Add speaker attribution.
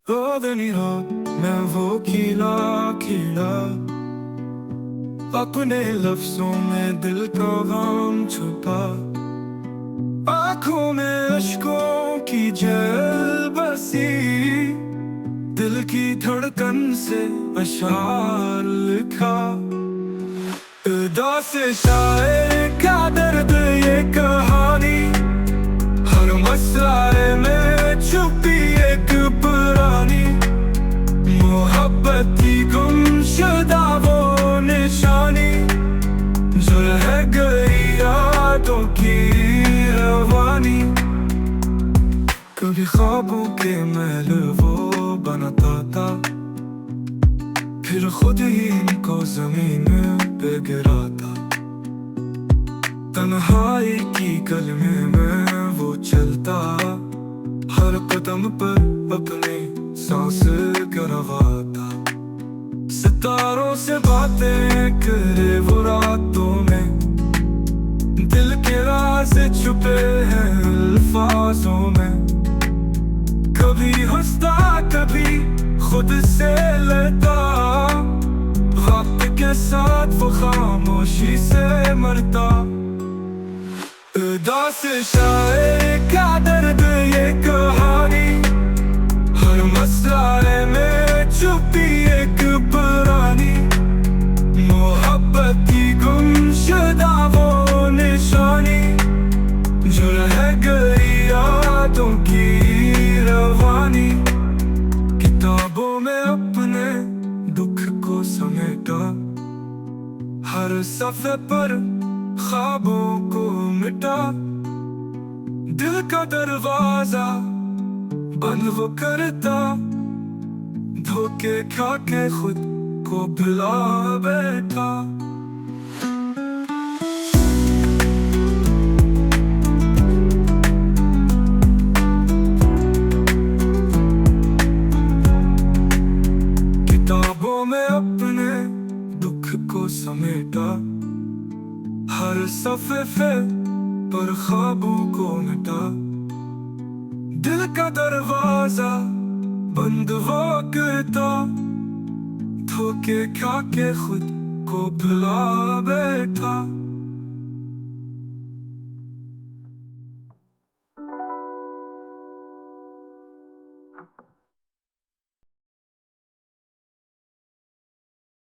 Speaker 1: रोदनी रात मैं वो खिला खिला अपने लफ्जों में दिल का गम छुपा। आंखों में अश्कों की जल बसी, दिल की धड़कन से अशार लिखा। अदा से शायर का दर्द ये कहानी, हर मसले में छुपी एक पुरानी मोहब्बत की गुमशुदा वो निशानी, जो रह गई यादों की रवानी। कभी ख्वाबों के महल वो बनाता था, फिर खुद ही इनको जमीन पे गिराता। तन्हाई की गली में वो चलता, हर कदम पर अपनी सांस गिरवाता। सितारों से बातें करे वो रातों में, दिल के राज छुपे हैं अल्फाजों में। कभी हंसता कभी खुद से लेता, वक्त के साथ वो खामोशी से मरता। अदा से शायर का दर्द ये कहानी, हर मसले में छुपी एक पुरानी मोहब्बत की गुमशुदा वो निशानी, जो रह गई यादों की रवानी। किताबों में अपने दुख को समेटा, हर सफ़े पर ख्वाबों को मिटा। दिल का दरवाजा बंद वो करता, धोखे खा के खुद को भुला बैठा। किताबों में अपने दुख को समेटा, हर सफ़े पर ख्वाबों को मिटा। दिल का दरवाजा बंद वो करता, धोखे खा के खुद को भुला बैठा।